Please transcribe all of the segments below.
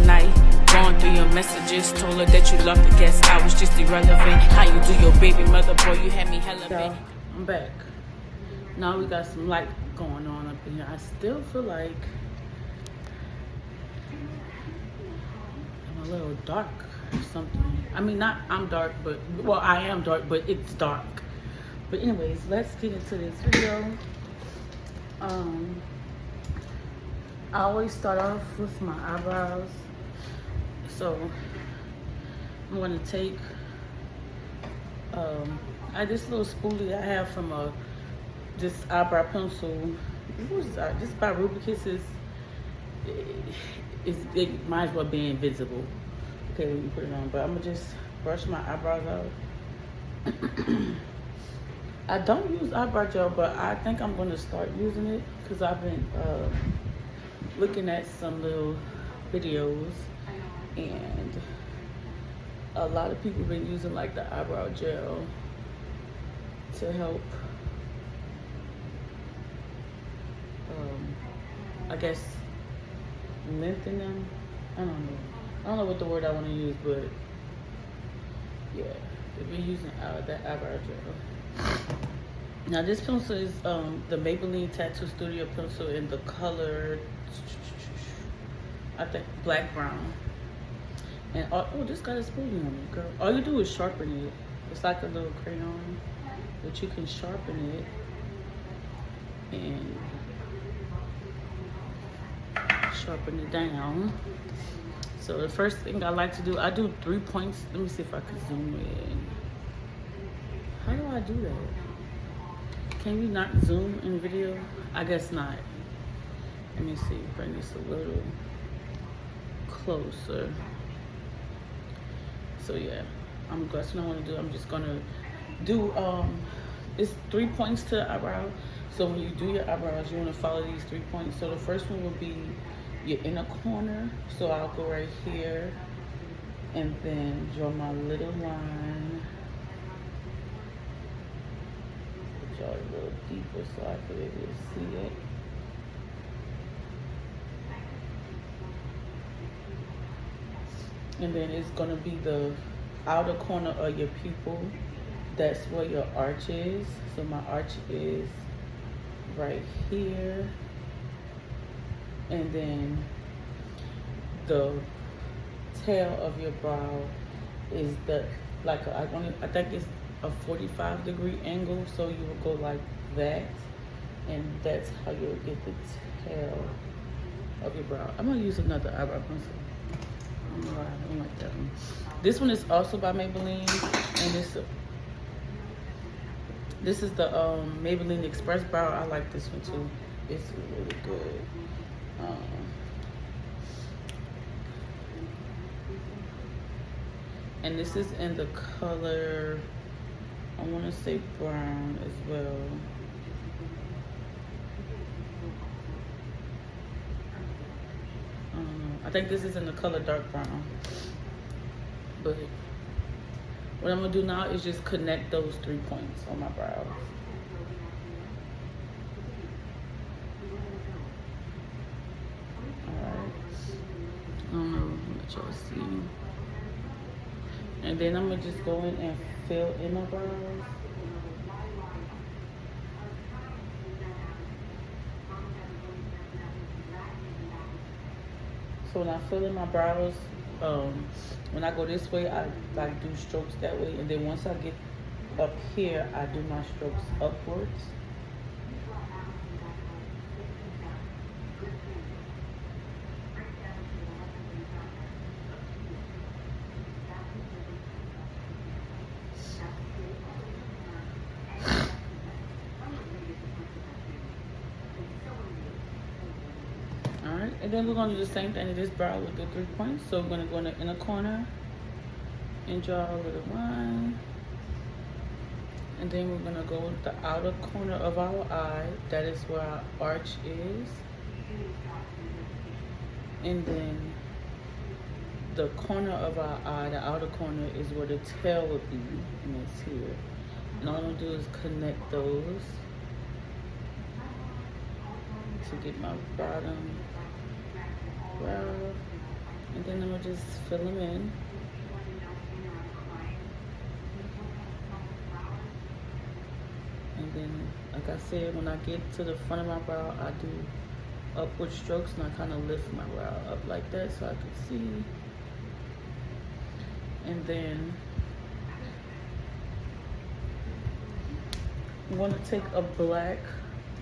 night. Going through your messages, told her that you loved the guest. I was just irrelevant. How you do your baby mother, boy? You had me hella bent. I'm back. Now we got some light going on up in here. I still feel like I'm a little dark or something. I mean, not I'm dark, but well, I am dark, but it's dark. But anyways, let's get into this video. I always start off with my eyebrows. So I'm gonna take this little spoolie I have from this eyebrow pencil. What is that? This by Rubik's. It might as well be invisible. Okay, when you put it on. But I'm gonna just brush my eyebrows out. I don't use eyebrow gel, but I think I'm gonna start using it because I've been looking at some little videos, and a lot of people have been using like the eyebrow gel to help I guess lengthen them. I don't know what the word I want to use, but yeah, they've been using that eyebrow gel. Now this pencil is the Maybelline Tattoo Studio pencil in the color, I think, black brown. And oh, this got a spoolie on it, girl. All you do is sharpen it. It's like a little crayon, but you can sharpen it and sharpen it down. So the first thing I like to do, I do 3 points. Let me see if I can zoom in. How do I do that? Can you not zoom in video? I guess not. Let me see, bring this a little closer. So yeah, that's what I want to do. I'm just gonna do it's 3 points to the eyebrow. So when you do your eyebrows, you want to follow these 3 points. So the first one will be your inner corner. So I'll go right here and then draw my little line. Put y'all a little deeper so I can be able to see it. And then it's gonna be the outer corner of your pupil. That's where your arch is. So my arch is right here. And then the tail of your brow is I think it's a 45-degree angle. So you will go like that. And that's how you'll get the tail of your brow. I'm gonna use another eyebrow pencil. I don't like that one. This one is also by Maybelline, and this is the Maybelline Express Brow. I like this one too. It's really good. And this is in the color, I want to say brown as well. I think this is in the color dark brown. But what I'm gonna do now is just connect those 3 points on my brows. Alright. I don't know, let y'all see. And then I'm gonna just go in and fill in my brows. So when I fill in my brows, when I go this way, I like do strokes that way, and then once I get up here, I do my strokes upwards. And then we're going to do the same thing to this brow with the 3 points. So we're going to go in the inner corner and draw a little line. And then we're going to go with the outer corner of our eye. That is where our arch is. And then the corner of our eye, the outer corner, is where the tail would be. And it's here. And all I'm going to do is connect those to get my bottom brow. And then gonna just fill them in. And then, like I said, when I get to the front of my brow, I do upward strokes and I kind of lift my brow up like that so I can see. And then I'm going to take a black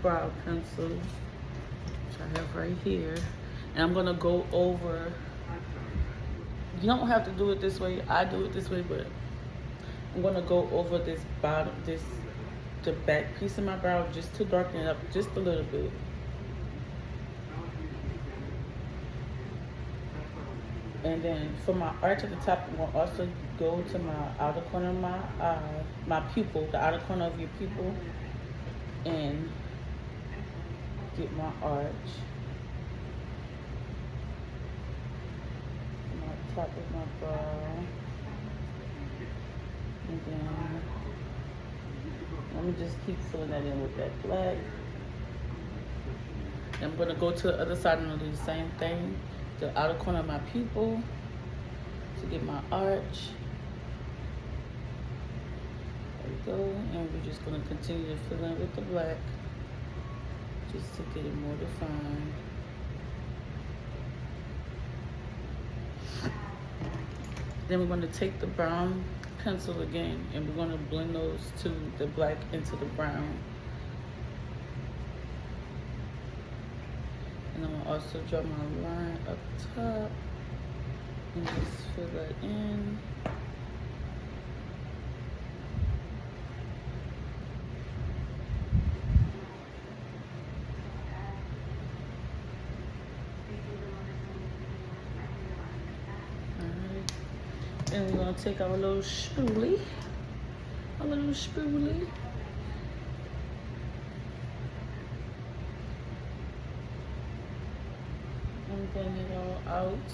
brow pencil, which I have right here, and I'm going to go over. You don't have to do it this way. I do it this way, but I'm going to go over this bottom, the back piece of my brow just to darken it up just a little bit. And then for my arch at the top, I'm gonna also go to my outer corner of my eye, my pupil, the outer corner of your pupil, and get my arch. My top of my brow. And then let me just keep filling that in with that black. And I'm gonna go to the other side and I'll do the same thing. The outer corner of my pupil to get my arch. There we go. And we're just gonna continue to fill in with the black just to get it more defined. Then we're gonna take the brown pencil again and we're gonna blend those two, the black into the brown. And I'm gonna also draw my line up top and just fill that in. Alright. And we're gonna take our little spoolie. And blend it all out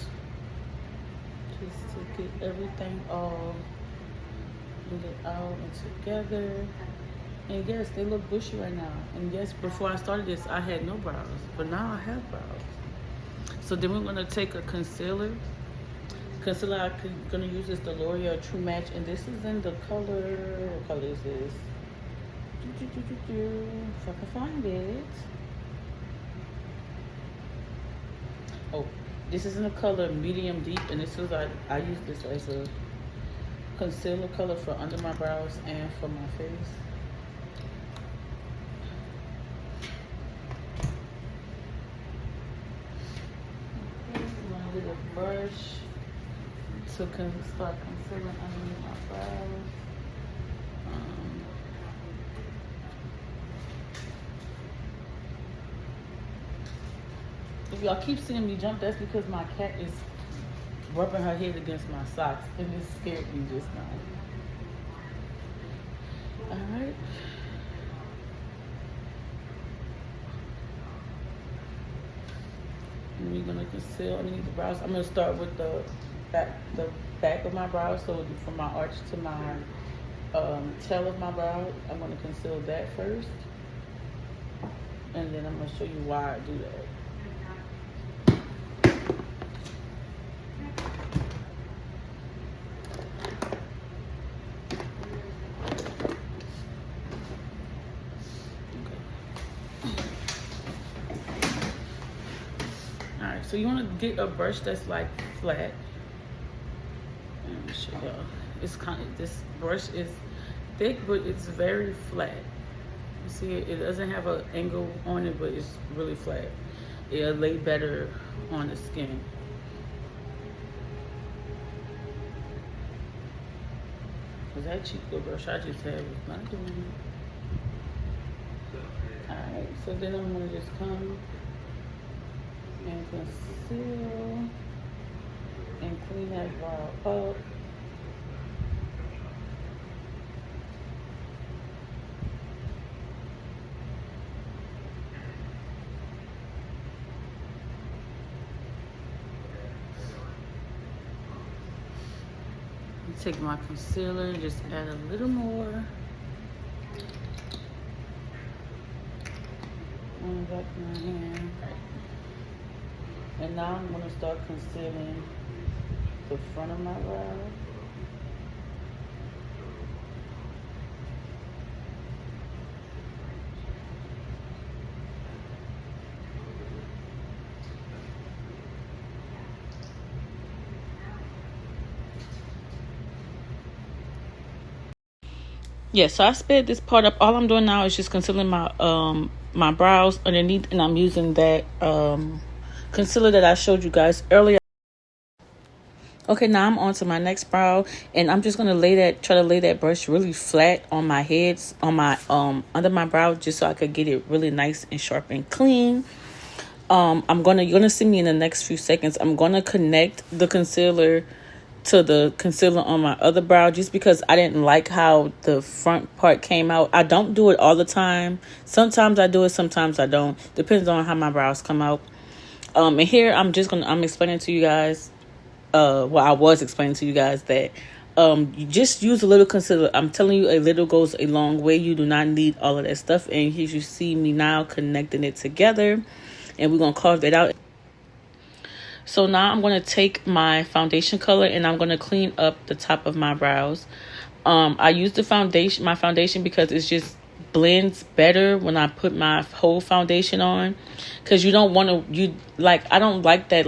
just to get everything all blended out and together. And yes, they look bushy right now. And yes, before I started this, I had no brows, but now I have brows. So then we're gonna take a concealer. Concealer I'm gonna use is the L'Oreal True Match, and this is in the color, what color is this? If I can find it. Oh, this is in the color medium deep, and this is I use this as a concealer color for under my brows and for my face. Okay, I'm gonna get a brush to start concealing underneath my brows. If y'all keep seeing me jump, that's because my cat is rubbing her head against my socks, and it scared me just now. All right. And we're gonna conceal underneath the brows. I'm gonna start with the back of my brows, so from my arch to my tail of my brow, I'm gonna conceal that first, and then I'm gonna show you why I do that. So you want to get a brush that's like flat. Let me show y'all. It's kind of, this brush is thick, but it's very flat. You see, it doesn't have an angle on it, but it's really flat. It'll lay better on the skin. Cause that cheap little brush I just had was not doing it. Alright, so then I'm gonna just come and conceal and clean that brow up. Take my concealer, just add a little more on the back of my hand. And now I'm going to start concealing the front of my brow. Yeah, so I sped this part up. All I'm doing now is just concealing my brows underneath, and I'm using that concealer that I showed you guys earlier. Okay, now I'm on to my next brow, and I'm just gonna try to lay that brush really flat on my heads, on my under my brow, just so I could get it really nice and sharp and clean. You're gonna see me in the next few seconds. I'm gonna connect the concealer to the concealer on my other brow, just because I didn't like how the front part came out. I don't do it all the time. Sometimes I do it, sometimes I don't. Depends on how my brows come out. And here I'm explaining to you guys. I was explaining to you guys that you just use a little concealer. I'm telling you, a little goes a long way. You do not need all of that stuff. And here you see me now connecting it together, and we're gonna carve that out. So now I'm going to take my foundation color, and I'm going to clean up the top of my brows. I use my foundation because it just blends better when I put my whole foundation on, because you don't want to, I don't like that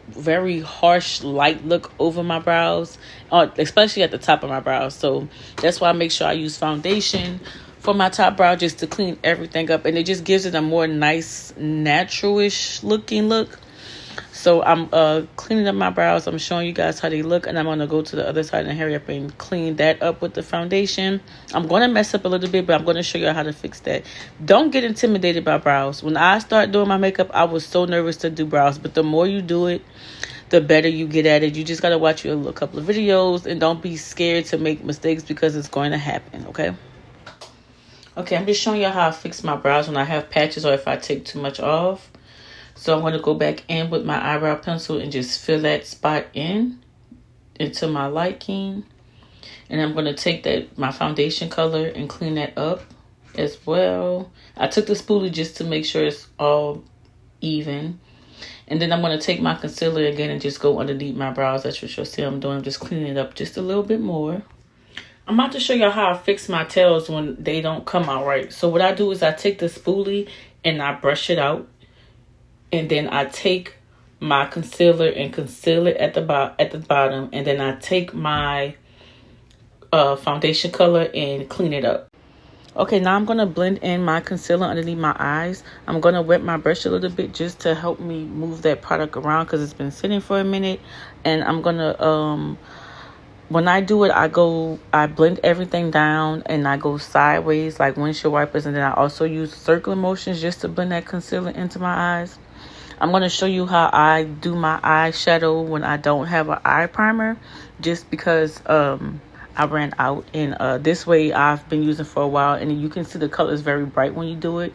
very harsh light look over my brows, especially at the top of my brows. So that's why I make sure I use foundation for my top brow, just to clean everything up, and it just gives it a more nice, natural-ish looking look. So I'm cleaning up my brows. I'm showing you guys how they look, and I'm going to go to the other side and hurry up and clean that up with the foundation. I'm going to mess up a little bit, but I'm going to show you how to fix that. Don't get intimidated by brows. When I start doing my makeup, I was so nervous to do brows, but the more you do it, the better you get at it. You just got to watch a couple of videos, and don't be scared to make mistakes, because it's going to happen, okay? Okay, I'm just showing you how I fix my brows when I have patches or if I take too much off. So I'm going to go back in with my eyebrow pencil and just fill that spot into my liking. And I'm going to take my foundation color and clean that up as well. I took the spoolie just to make sure it's all even. And then I'm going to take my concealer again and just go underneath my brows. That's what you'll see I'm doing. I'm just cleaning it up just a little bit more. I'm about to show you how I fix my tails when they don't come out right. So what I do is I take the spoolie and I brush it out. And then I take my concealer and conceal it at the bottom. And then I take my foundation color and clean it up. Okay, now I'm going to blend in my concealer underneath my eyes. I'm going to wet my brush a little bit just to help me move that product around, because it's been sitting for a minute. And I'm going to, when I do it, I blend everything down, and I go sideways like windshield wipers. And then I also use circular motions just to blend that concealer into my eyes. I'm going to show you how I do my eyeshadow when I don't have an eye primer, just because I ran out. And this way I've been using for a while, and you can see the color is very bright when you do it.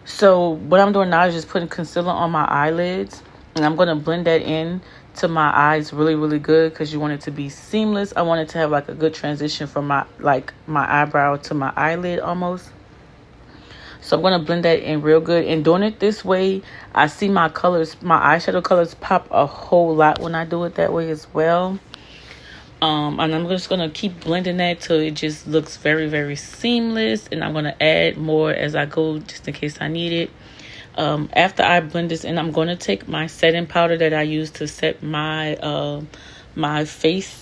So what I'm doing now is just putting concealer on my eyelids, and I'm going to blend that in to my eyes really, really good, because you want it to be seamless. I want it to have like a good transition from my eyebrow to my eyelid almost. So I'm going to blend that in real good. And doing it this way, I see my eyeshadow colors pop a whole lot when I do it that way as well. And I'm just going to keep blending that till it just looks very, very seamless. And I'm going to add more as I go, just in case I need it. After I blend this in, I'm going to take my setting powder that I use to set my my face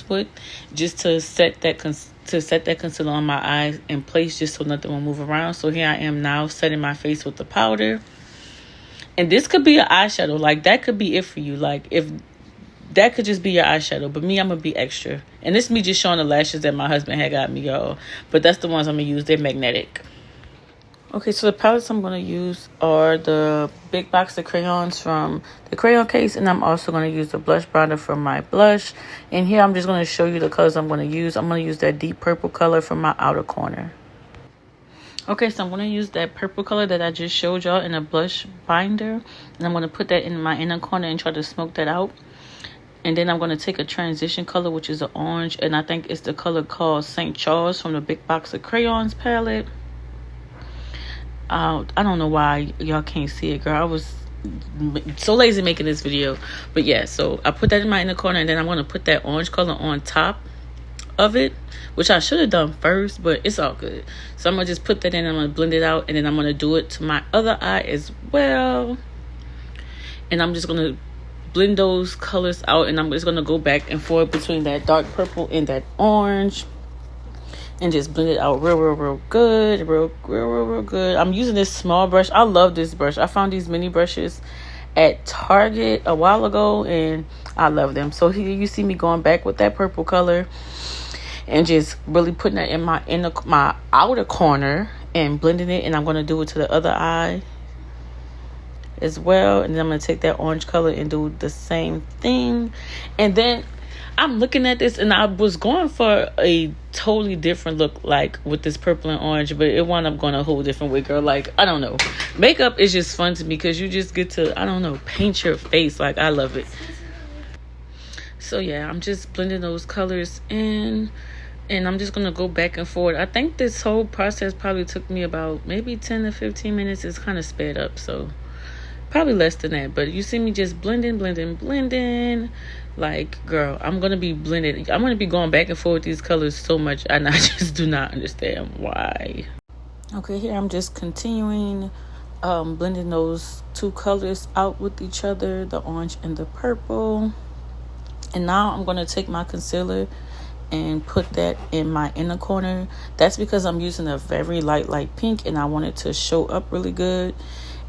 with, just to set that concealer on my eyes in place, just so nothing will move around. So here I am now setting my face with the powder. And this could be an eyeshadow. Like, that could be it for you. Like, if that could just be your eyeshadow. But me, I'm going to be extra. And this is me just showing the lashes that my husband had got me, y'all. But that's the ones I'm going to use. They're magnetic. Okay, so the palettes I'm going to use are the big box of crayons from the crayon case. And I'm also going to use the blush bronzer from my blush. And here I'm just going to show you the colors I'm going to use. I'm going to use that deep purple color from my outer corner. Okay, so I'm going to use that purple color that I just showed y'all in a blush binder. And I'm going to put that in my inner corner and try to smoke that out. And then I'm going to take a transition color, which is an orange. And I think it's the color called St. Charles from the big box of crayons palette. I don't know why y'all can't see it, girl. so lazy making this video. But yeah, so I put that in my inner corner, and then I'm going to put that orange color on top of it, which I should have done first, but it's all good. So I'm going to just put that in, I'm going to blend it out, and then I'm going to do it to my other eye as well. And I'm just going to blend those colors out, and I'm just going to go back and forth between that dark purple and that orange, and just blend it out real good, real good. I'm using this small brush. I love this brush. I found these mini brushes at Target a while ago, and I love them. So here you see me going back with that purple color and just really putting that in my outer corner and blending it. And I'm going to do it to the other eye as well. And then I'm going to take that orange color and do the same thing. And then I'm looking at this, and I was going for a totally different look, like with this purple and orange, but it wound up going a whole different way, girl. Like, I don't know. Makeup is just fun to me because you just get to, I don't know, paint your face. Like, I love it. So yeah, I'm just blending those colors in, and I'm just going to go back and forth. I think this whole process probably took me about maybe 10 to 15 minutes. It's kind of sped up, so probably less than that. But you see me just blending. Like, girl, I'm going to be blended. I'm going to be going back and forth with these colors so much, and I just do not understand why. Okay, here I'm just continuing blending those two colors out with each other, the orange and the purple. And now I'm going to take my concealer and put that in my inner corner. That's because I'm using a very light pink, and I want it to show up really good.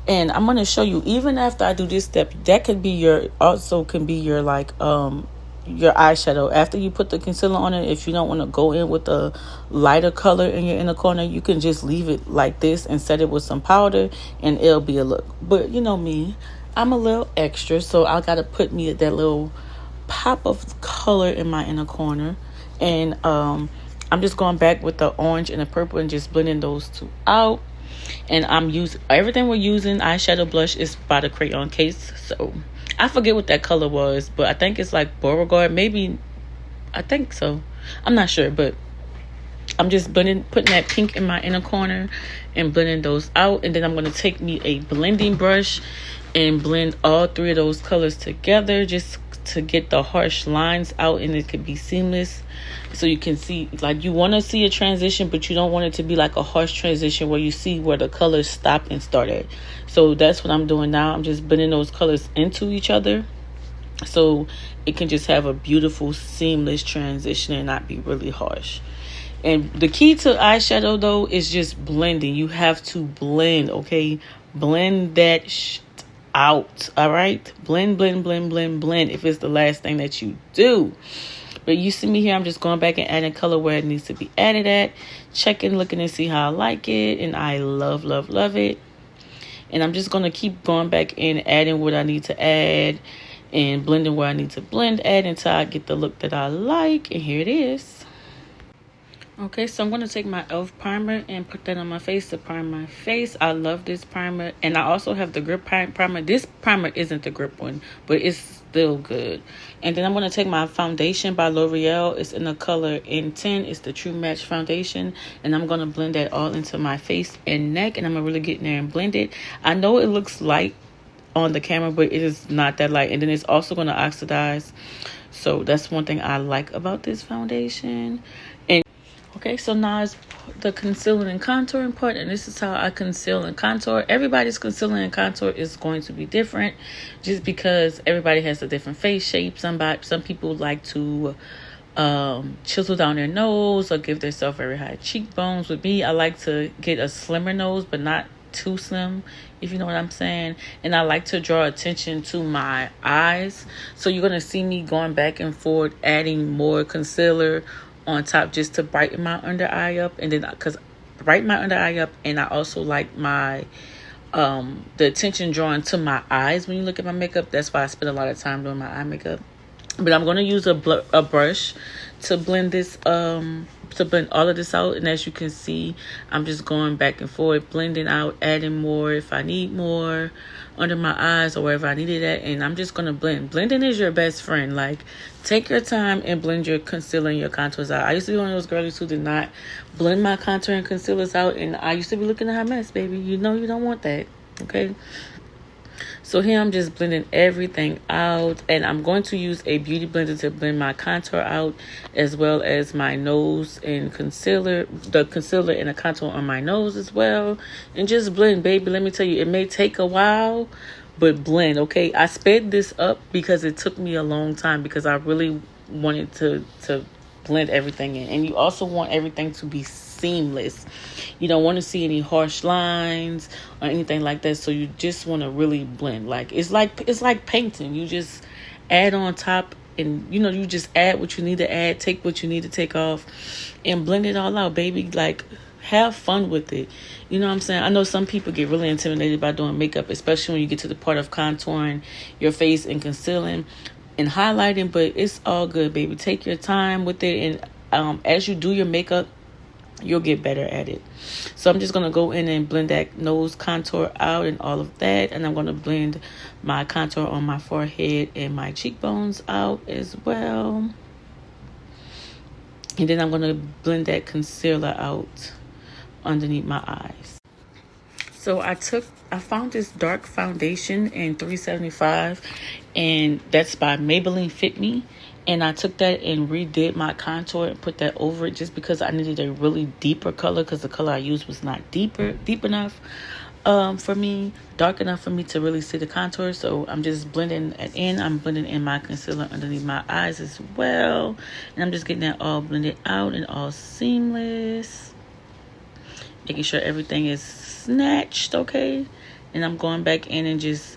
And I'm going to show you, even after I do this step, that could be your like your eyeshadow. After you put the concealer on it, if you don't want to go in with a lighter color in your inner corner, you can just leave it like this and set it with some powder, and it'll be a look. But you know me, I'm a little extra, so I got to put me that little pop of color in my inner corner. And I'm just going back with the orange and the purple and just blending those two out. And I'm using everything we're using. Eyeshadow blush is by the Crayon Case. So I forget what that color was, but I think it's like Beauregard. Maybe, I think so. I'm not sure, but I'm just putting that pink in my inner corner and blending those out. And then I'm going to take me a blending brush and blend all three of those colors together, just to get the harsh lines out, and it could be seamless, so you can see, like, you want to see a transition, but you don't want it to be like a harsh transition where you see where the colors stop and start at. So that's what I'm doing now. I'm just blending those colors into each other so it can just have a beautiful seamless transition and not be really harsh. And the key to eyeshadow though is just blending. You have to blend, okay? Blend that out, all right? Blend if it's the last thing that you do. But you see me here, I'm just going back and adding color where it needs to be added at, checking, looking to see how I like it, and I love it. And I'm just going to keep going back and adding what I need to add and blending where I need to blend at until I get the look that I like. And here it is. Okay, so I'm going to take my e.l.f. primer and put that on my face to prime my face. I love this primer. And I also have the grip primer. This primer isn't the grip one, but it's still good. And then I'm going to take my foundation by L'Oreal. It's in the color N10. It's the True Match foundation. And I'm going to blend that all into my face and neck. And I'm going to really get in there and blend it. I know it looks light on the camera, but it is not that light. And then it's also going to oxidize. So that's one thing I like about this foundation. Okay, so now it's the concealing and contouring part, and this is how I conceal and contour. Everybody's concealing and contour is going to be different just because everybody has a different face shape. Some people like to chisel down their nose or give themselves very high cheekbones. With me, I like to get a slimmer nose, but not too slim, if you know what I'm saying. And I like to draw attention to my eyes. So you're going to see me going back and forth, adding more concealer on top just to brighten my under eye up. And then because brighten my under eye up, and I also like my the attention drawn to my eyes when you look at my makeup. That's why I spend a lot of time doing my eye makeup. But I'm going to use a brush to blend this to blend all of this out. And as you can see, I'm just going back and forth, blending out, adding more if I need more under my eyes or wherever I need it at. And I'm just going to blend. Blending is your best friend. Like, take your time and blend your concealer and your contours out. I used to be one of those girlies who did not blend my contour and concealers out, and I used to be looking at a mess, baby. You know you don't want that, okay? So here I'm just blending everything out, and I'm going to use a beauty blender to blend my contour out, as well as my nose and concealer, the concealer and the contour on my nose as well. And just blend, baby. Let me tell you, it may take a while, but blend, okay? I sped this up because it took me a long time, because I really wanted to blend everything in. And you also want everything to be seamless. You don't want to see any harsh lines or anything like that. So you just want to really blend. Like it's like painting. You just add on top, and you just add what you need to add, take what you need to take off, and blend it all out, baby. Like, have fun with it. You know what I'm saying? I know some people get really intimidated by doing makeup, especially when you get to the part of contouring your face and concealing and highlighting, but it's all good, baby. Take your time with it, and as you do your makeup, you'll get better at it. So I'm just going to go in and blend that nose contour out and all of that, and I'm going to blend my contour on my forehead and my cheekbones out as well. And then I'm going to blend that concealer out underneath my eyes. So I found this dark foundation in $3.75, and that's by Maybelline Fit Me. And I took that and redid my contour and put that over it, just because I needed a really deeper color, because the color I used was not deep enough for me, dark enough for me to really see the contour. So I'm just blending it in. I'm blending in my concealer underneath my eyes as well. And I'm just getting that all blended out and all seamless. Making sure everything is snatched, okay? And I'm going back in and just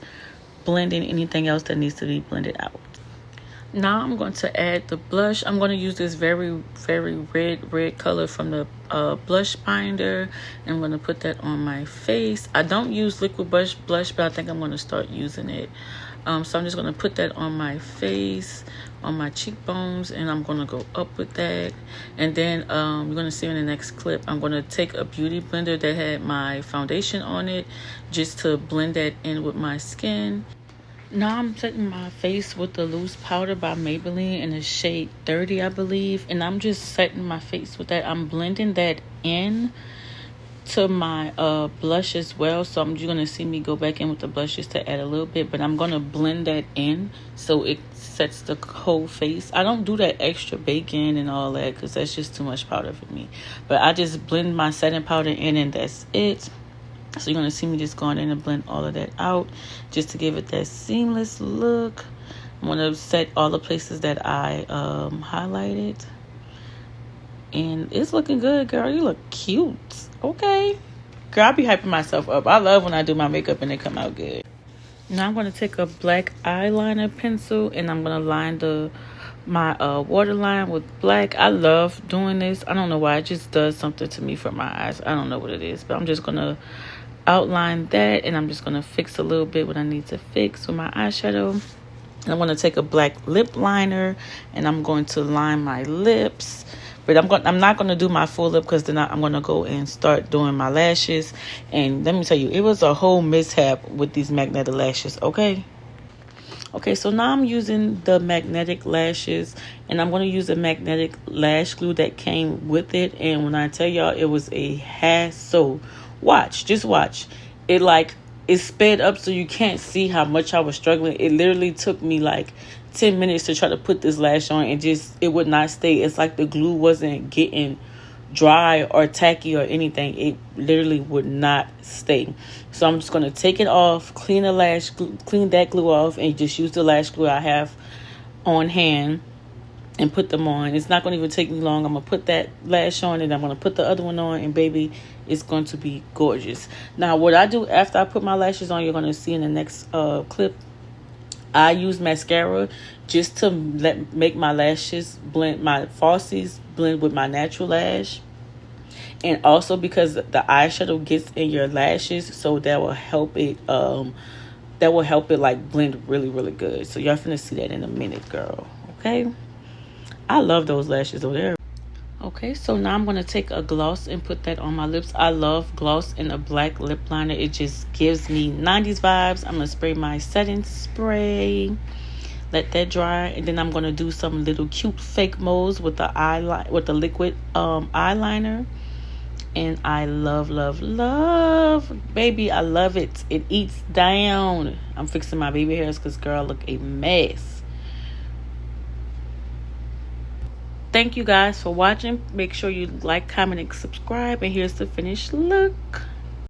blending anything else that needs to be blended out. Now I'm going to add the blush. I'm going to use this very, very red color from the blush binder. And I'm going to put that on my face. I don't use liquid blush, but I think I'm going to start using it. So I'm just going to put that on my face, on my cheekbones, and I'm going to go up with that. And then you're going to see in the next clip, I'm going to take a beauty blender that had my foundation on it, just to blend that in with my skin. Now I'm setting my face with the loose powder by Maybelline in the shade 30, I believe. And I'm just setting my face with that. I'm blending that in to my blush as well. So you're going to see me go back in with the blushes to add a little bit. But I'm going to blend that in so it sets the whole face. I don't do that extra bacon and all that, because that's just too much powder for me. But I just blend my setting powder in, and that's it. So you're going to see me just going in and blend all of that out, just to give it that seamless look. I'm going to set all the places that I highlighted. And it's looking good, girl. You look cute. Okay. Girl, I be hyping myself up. I love when I do my makeup and it come out good. Now I'm going to take a black eyeliner pencil, and I'm going to line my waterline with black. I love doing this. I don't know why. It just does something to me for my eyes. I don't know what it is, but I'm just going to outline that, and I'm just going to fix a little bit what I need to fix with my eyeshadow. And I'm going to take a black lip liner, and I'm going to line my lips. But I'm not going to do my full lip, because then I'm going to go and start doing my lashes. And let me tell you, it was a whole mishap with these magnetic lashes, okay? Okay, so now I'm using the magnetic lashes, and I'm going to use a magnetic lash glue that came with it. And when I tell y'all, it was a hassle. Just watch. It sped up so you can't see how much I was struggling. It literally took me like 10 minutes to try to put this lash on, and it would not stay. It's like the glue wasn't getting dry or tacky or anything. It literally would not stay. So I'm just going to take it off, clean that glue off, and just use the lash glue I have on hand and put them on. It's not going to even take me long. I'm going to put that lash on, and I'm going to put the other one on, and baby, it's going to be gorgeous. Now, what I do after I put my lashes on, you're going to see in the next clip, I use mascara just to make my lashes blend, my falsies blend with my natural lash. And also because the eyeshadow gets in your lashes, so that will help it like blend really, really good. So y'all finna see that in a minute, girl. Okay? I love those lashes over there. Okay, so now I'm going to take a gloss and put that on my lips. I love gloss in a black lip liner. It just gives me 90s vibes. I'm going to spray my setting spray. Let that dry. And then I'm going to do some little cute fake moles with the liquid eyeliner. And I love, baby, I love it. It eats down. I'm fixing my baby hairs because, girl, look a mess. Thank you guys for watching. Make sure you like, comment, and subscribe. And here's the finished look.